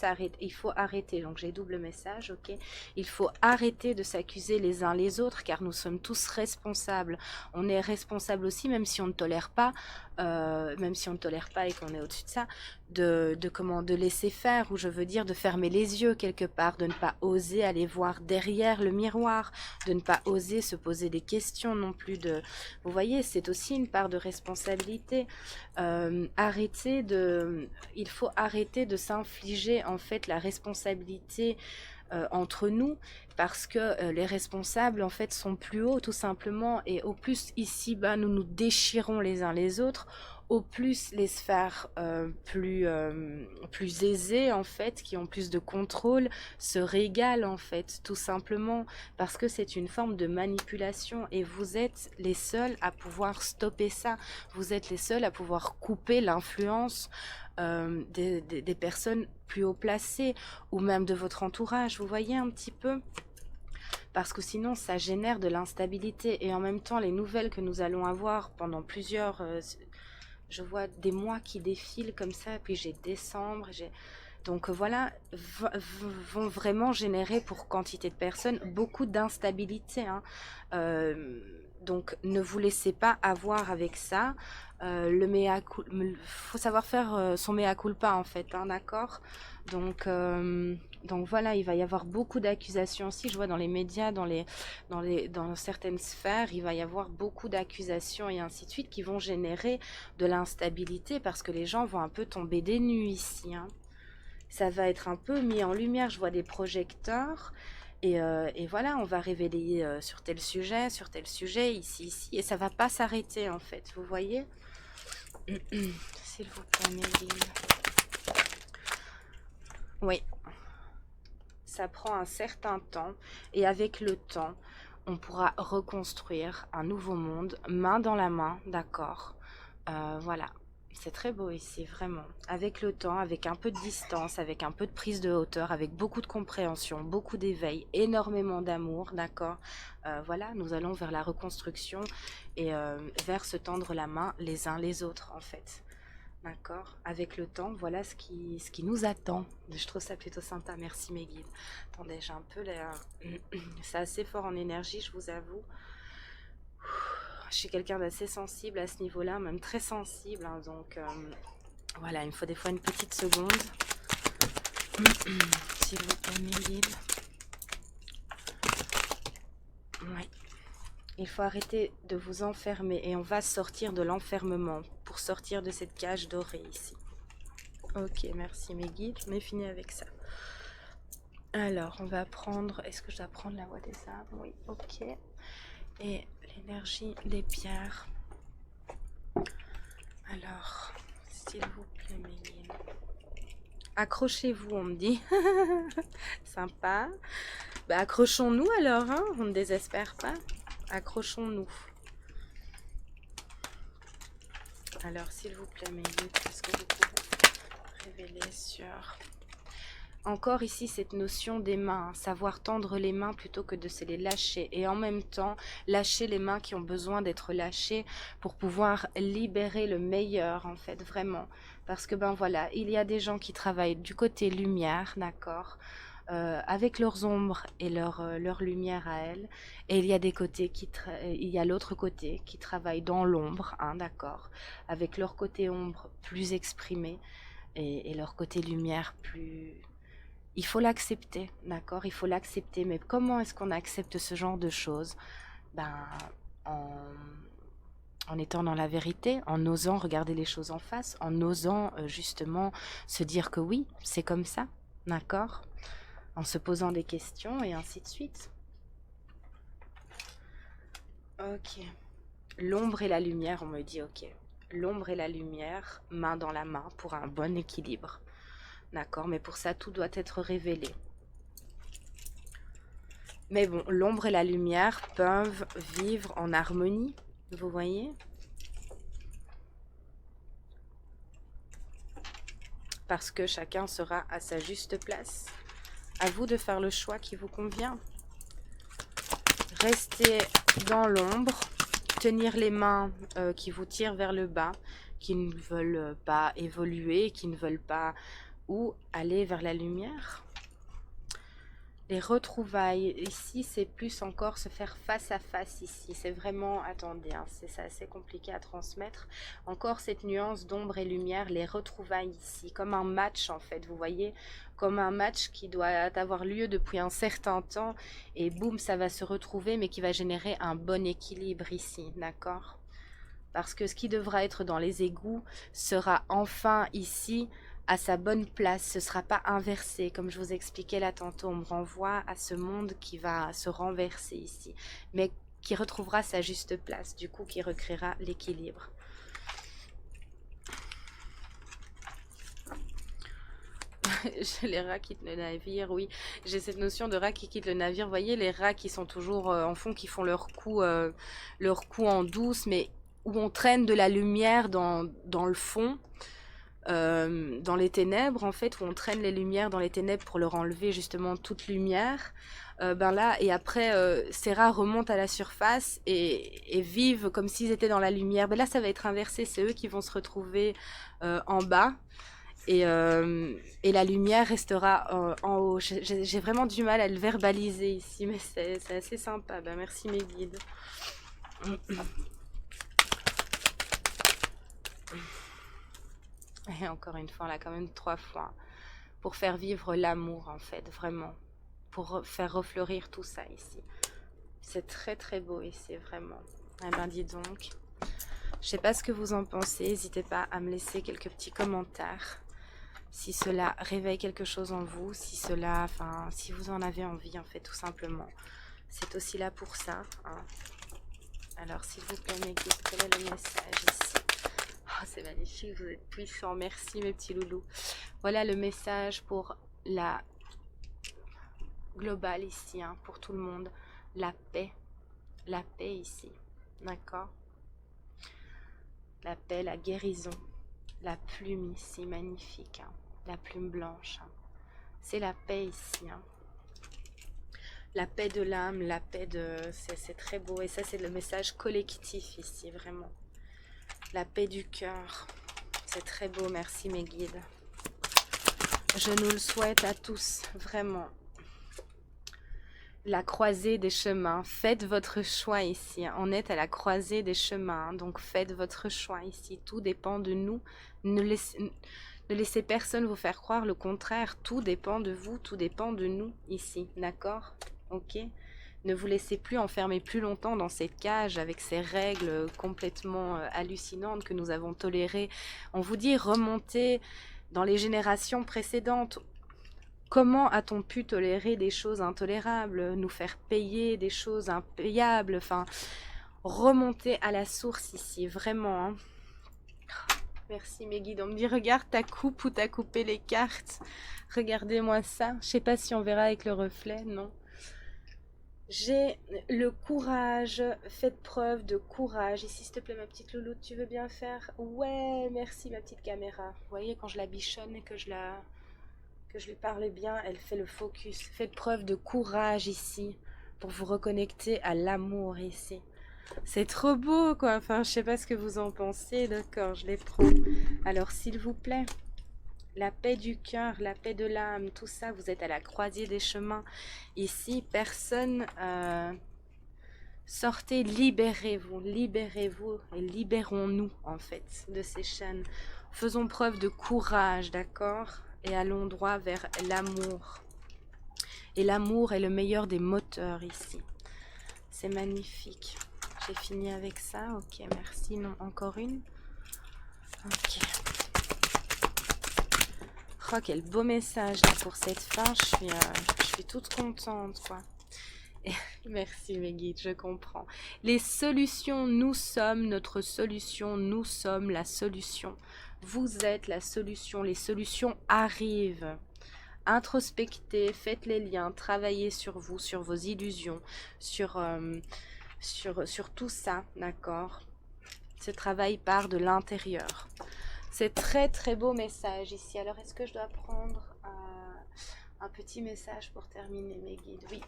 arrêter, donc j'ai double message, ok. Il faut arrêter de s'accuser les uns les autres car nous sommes tous responsables. On est responsables aussi, même si on ne tolère pas, et qu'on est au-dessus de ça, de laisser faire, ou je veux dire de fermer les yeux quelque part, de ne pas oser aller voir derrière le miroir, de ne pas oser se poser des questions non plus. Vous voyez, c'est aussi une part de responsabilité. Il faut arrêter de s'infliger en fait la responsabilité entre nous, parce que les responsables en fait sont plus hauts tout simplement, et au plus ici nous nous déchirons les uns les autres, au plus les sphères plus aisées, en fait, qui ont plus de contrôle, se régalent, en fait, tout simplement, parce que c'est une forme de manipulation et vous êtes les seuls à pouvoir stopper ça. Vous êtes les seuls à pouvoir couper l'influence des personnes plus haut placées ou même de votre entourage. Vous voyez un petit peu? Parce que sinon ça génère de l'instabilité et en même temps les nouvelles que nous allons avoir pendant plusieurs je vois des mois qui défilent comme ça, puis j'ai décembre, donc voilà, vont vraiment générer pour quantité de personnes beaucoup d'instabilité, hein. Donc ne vous laissez pas avoir avec ça. Faut savoir faire son mea culpa en fait, hein, d'accord? Donc, donc voilà, il va y avoir beaucoup d'accusations aussi. Je vois dans les médias, dans certaines sphères, il va y avoir beaucoup d'accusations et ainsi de suite qui vont générer de l'instabilité parce que les gens vont un peu tomber des nues ici, hein. Ça va être un peu mis en lumière. Je vois des projecteurs et voilà, on va révéler sur tel sujet, ici, ici, et ça va pas s'arrêter en fait. Vous voyez? S'il vous plaît, Méline. Oui, ça prend un certain temps et avec le temps, on pourra reconstruire un nouveau monde, main dans la main, d'accord? Voilà, c'est très beau ici, vraiment. Avec le temps, avec un peu de distance, avec un peu de prise de hauteur, avec beaucoup de compréhension, beaucoup d'éveil, énormément d'amour, d'accord? Voilà, nous allons vers la reconstruction et vers se tendre la main les uns les autres, en fait. D'accord? Avec le temps, voilà ce qui nous attend. Je trouve ça plutôt sympa. Merci mes guides. Attendez, j'ai un peu l'air... C'est assez fort en énergie, je vous avoue. Je suis quelqu'un d'assez sensible à ce niveau-là, même très sensible, hein, donc voilà, il me faut des fois une petite seconde. S'il vous plaît, mes guides. Oui. Il faut arrêter de vous enfermer et on va sortir de l'enfermement pour sortir de cette cage dorée ici. Ok, merci mes guides, on est fini avec ça. Alors, on va prendre... Est-ce que je dois prendre la voix des arbres? Oui, ok. Et l'énergie des pierres. Alors, s'il vous plaît, mes guides. Accrochez-vous, on me dit. Sympa. Bah, accrochons-nous alors, hein, on ne désespère pas. Accrochons-nous. Alors, s'il vous plaît, mes guides, est-ce que vous pouvez révéler sur... Encore ici, cette notion des mains, hein, savoir tendre les mains plutôt que de se les lâcher. Et en même temps, lâcher les mains qui ont besoin d'être lâchées pour pouvoir libérer le meilleur, en fait, vraiment. Parce que, ben voilà, il y a des gens qui travaillent du côté lumière, d'accord, avec leurs ombres et leur lumière à elles. Et il y a des côtés il y a l'autre côté qui travaille dans l'ombre, hein, d'accord, avec leur côté ombre plus exprimé et leur côté lumière plus... Il faut l'accepter, d'accord? Il faut l'accepter. Mais comment est-ce qu'on accepte ce genre de choses? Ben, en, en étant dans la vérité, en osant regarder les choses en face, en osant justement se dire que oui, c'est comme ça, d'accord? En se posant des questions et ainsi de suite. Ok. L'ombre et la lumière, on me dit ok. L'ombre et la lumière, main dans la main pour un bon équilibre. D'accord, mais pour ça, tout doit être révélé. Mais bon, l'ombre et la lumière peuvent vivre en harmonie, vous voyez? Parce que chacun sera à sa juste place. À vous de faire le choix qui vous convient. Restez dans l'ombre, tenir les mains qui vous tirent vers le bas, qui ne veulent pas évoluer, qui ne veulent pas ou aller vers la lumière. Les retrouvailles, ici, c'est plus encore se faire face à face ici. C'est vraiment, attendez, hein, c'est assez compliqué à transmettre. Encore cette nuance d'ombre et lumière, les retrouvailles ici, comme un match en fait, vous voyez, comme un match qui doit avoir lieu depuis un certain temps et boum, ça va se retrouver, mais qui va générer un bon équilibre ici, d'accord? Parce que ce qui devra être dans les égouts sera enfin ici à sa bonne place, ce ne sera pas inversé. Comme je vous expliquais là tantôt, on me renvoie à ce monde qui va se renverser ici, mais qui retrouvera sa juste place, du coup qui recréera l'équilibre. Les rats quittent le navire, oui. J'ai cette notion de rats qui quittent le navire. Vous voyez, les rats qui sont toujours en fond, qui font leur coup en douce, mais où on traîne de la lumière dans le fond, dans les ténèbres, en fait, où on traîne les lumières dans les ténèbres pour leur enlever justement toute lumière. Ben là, et après, ces rats remontent à la surface et vivent comme s'ils étaient dans la lumière. Ben là, ça va être inversé. C'est eux qui vont se retrouver en bas. Et la lumière restera en haut. J'ai vraiment du mal à le verbaliser ici, mais c'est assez sympa. Ben, merci mes guides. Et encore une fois, là, quand même 3 fois. Pour faire vivre l'amour, en fait, vraiment. Pour faire refleurir tout ça ici. C'est très très beau ici, vraiment. Eh ben, dis donc. Je sais pas ce que vous en pensez. N'hésitez pas à me laisser quelques petits commentaires. Si cela réveille quelque chose en vous, si vous en avez envie, en fait, tout simplement. C'est aussi là pour ça. Hein. Alors, s'il vous plaît, mes guides, quel est le message ici? Oh, c'est magnifique, vous êtes puissants. Merci, mes petits loulous. Voilà le message pour la globale ici, hein, pour tout le monde. La paix ici. D'accord? La paix, la guérison. La plume ici, magnifique. Hein. La plume blanche. Hein. C'est la paix ici. Hein. La paix de l'âme, la paix de... C'est très beau. Et ça, c'est le message collectif ici, vraiment. La paix du cœur. C'est très beau. Merci, mes guides. Je nous le souhaite à tous, vraiment. La croisée des chemins. Faites votre choix ici. On est à la croisée des chemins. Donc, faites votre choix ici. Tout dépend de nous. Ne laissez personne vous faire croire le contraire. Tout dépend de vous. Tout dépend de nous ici. D'accord? Ok? Ne vous laissez plus enfermer plus longtemps dans cette cage avec ces règles complètement hallucinantes que nous avons tolérées. On vous dit remontez dans les générations précédentes. Comment a-t-on pu tolérer des choses intolérables, nous faire payer des choses impayables? Enfin, remonter à la source ici, vraiment. Hein. Merci mes guides. On me dit, regarde ta coupe où t'as coupé les cartes. Regardez-moi ça. Je sais pas si on verra avec le reflet, non. J'ai le courage. Faites preuve de courage. Ici, s'il te plaît, ma petite louloute, tu veux bien faire? Ouais, merci ma petite caméra. Vous voyez, quand je la bichonne et que je lui parle bien, elle fait le focus. Faites preuve de courage ici pour vous reconnecter à l'amour ici. C'est trop beau quoi, enfin je sais pas ce que vous en pensez, d'accord, je les prends. Alors s'il vous plaît, la paix du cœur, la paix de l'âme, tout ça, vous êtes à la croisée des chemins. Ici, personne... sortez, libérez-vous et libérons-nous en fait de ces chaînes. Faisons preuve de courage, d'accord? Et allons droit vers l'amour. Et l'amour est le meilleur des moteurs ici. C'est magnifique. J'ai fini avec ça. Ok, merci. Non, encore une. Ok. Oh, quel beau message là, pour cette fin. Je suis toute contente, quoi. Et merci mes guides, je comprends. Les solutions, nous sommes notre solution. Nous sommes la solution. Vous êtes la solution. Les solutions arrivent. Introspectez, faites les liens, travaillez sur vous, sur vos illusions, sur tout ça, d'accord? Ce travail part de l'intérieur. C'est très très beau message ici. Alors est-ce que je dois prendre un petit message pour terminer mes guides? Oui,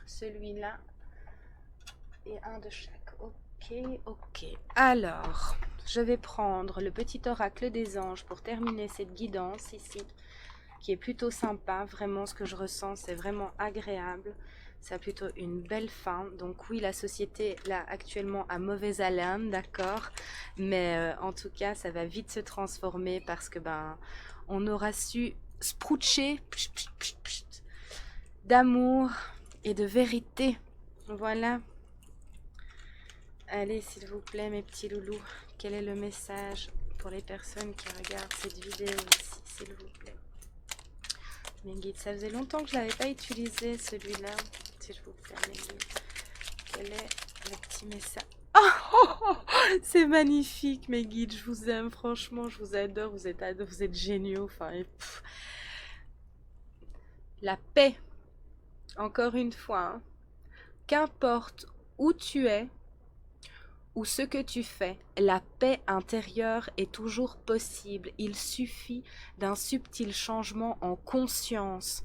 celui-là et un de chaque. Ok. Alors, je vais prendre le petit oracle des anges pour terminer cette guidance ici, qui est plutôt sympa. Vraiment, ce que je ressens, c'est vraiment agréable. Ça a plutôt une belle fin. Donc oui, la société, là, actuellement, a mauvaise haleine, d'accord. Mais en tout cas, ça va vite se transformer parce que, on aura su sproucher d'amour et de vérité. Voilà. Allez, s'il vous plaît, mes petits loulous, quel est le message pour les personnes qui regardent cette vidéo ici, s'il vous plaît? Mes guides, ça faisait longtemps que je ne l'avais pas utilisé, celui-là. S'il vous plaît, mes guides. Quel est le petit message? Oh, c'est magnifique, mes guides. Je vous aime, franchement, je vous adore. Vous êtes géniaux. Enfin, la paix, encore une fois, hein. Qu'importe où tu es ou ce que tu fais, la paix intérieure est toujours possible. Il suffit d'un subtil changement en conscience.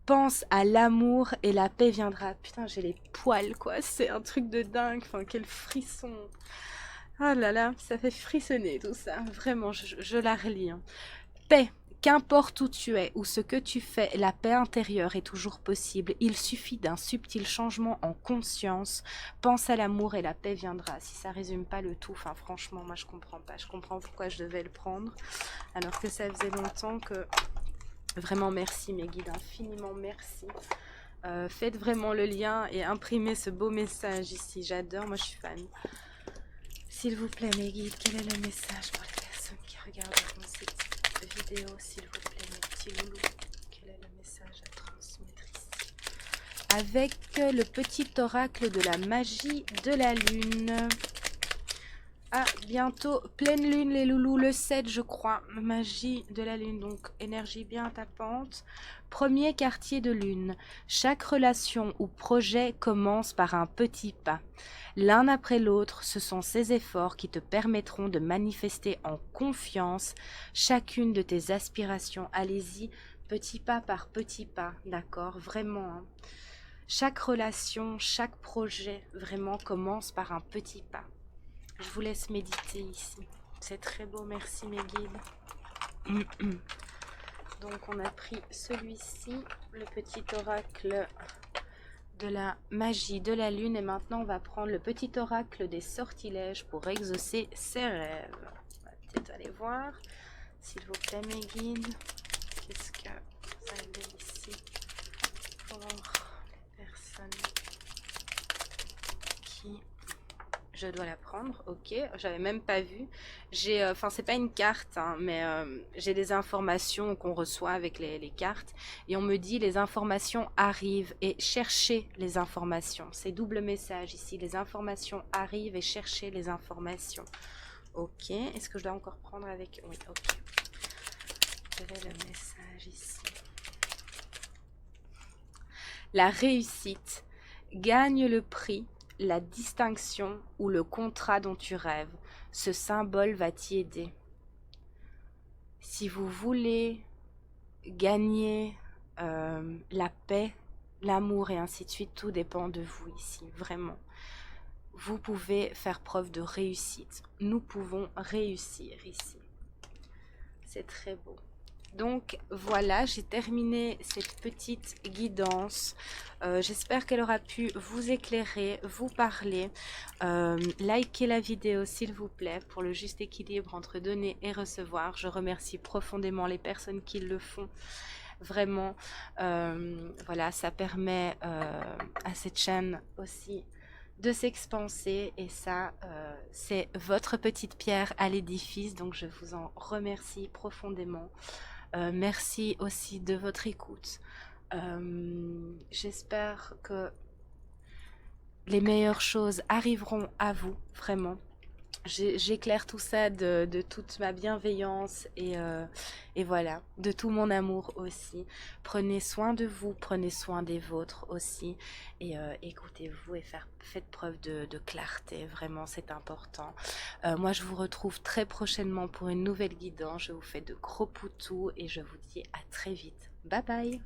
Pense à l'amour et la paix viendra. Putain, j'ai les poils, quoi. C'est un truc de dingue. Enfin, quel frisson. Ah là là, ça fait frissonner tout ça. Vraiment, je la relis, hein. Paix. Qu'importe où tu es ou ce que tu fais, la paix intérieure est toujours possible. Il suffit d'un subtil changement en conscience. Pense à l'amour et la paix viendra. Si ça résume pas le tout, enfin franchement, moi je comprends pas. Je comprends pourquoi je devais le prendre. Alors que ça faisait longtemps que... Vraiment merci mes guides, infiniment merci. Faites vraiment le lien et imprimez ce beau message ici. J'adore, moi je suis fan. S'il vous plaît mes guides, quel est le message pour les personnes qui regarderont cette vidéo, s'il vous plaît, mes petits loulous. Quel est le message à transmettre ici? Avec le petit oracle de la magie de la lune. Ah, bientôt, pleine lune les loulous, le 7 je crois. Magie de la lune, donc énergie bien tapante. Premier quartier de lune. Chaque relation ou projet commence par un petit pas. L'un après l'autre, ce sont ces efforts qui te permettront de manifester en confiance chacune de tes aspirations. Allez-y, petit pas par petit pas, d'accord? Vraiment, hein. Chaque relation, chaque projet, vraiment commence par un petit pas. Je vous laisse méditer ici. C'est très beau, merci mes guides. Donc on a pris celui-ci, le petit oracle de la magie de la lune. Et maintenant on va prendre le petit oracle des sortilèges pour exaucer ses rêves. On va peut-être aller voir, s'il vous plaît mes guides. Qu'est-ce que vous avez ici pour les personnes qui... Je dois la prendre, ok. J'avais même pas vu. J'ai, enfin, c'est pas une carte, hein, mais j'ai des informations qu'on reçoit avec les cartes. Et on me dit les informations arrivent et cherchez les informations. C'est double message ici. Les informations arrivent et cherchez les informations. Ok. Est-ce que je dois encore prendre avec... Oui, ok. Quel est le message ici? La réussite. Gagne le prix, la distinction ou le contrat dont tu rêves. Ce symbole va t'y aider. Si vous voulez gagner la paix, l'amour et ainsi de suite, tout dépend de vous ici, vraiment. Vous pouvez faire preuve de réussite. Nous pouvons réussir ici. C'est très beau. Donc voilà, j'ai terminé cette petite guidance. J'espère qu'elle aura pu vous éclairer, vous parler. Likez la vidéo s'il vous plaît pour le juste équilibre entre donner et recevoir. Je remercie profondément les personnes qui le font. Vraiment, voilà, ça permet à cette chaîne aussi de s'expanser et ça, c'est votre petite pierre à l'édifice. Donc je vous en remercie profondément. Merci aussi de votre écoute. J'espère que les meilleures choses arriveront à vous, vraiment. J'éclaire tout ça de toute ma bienveillance et voilà, de tout mon amour aussi. Prenez soin de vous, prenez soin des vôtres aussi et écoutez-vous et faites preuve de clarté, vraiment c'est important. Moi je vous retrouve très prochainement pour une nouvelle guidance, je vous fais de gros poutous et je vous dis à très vite. Bye bye.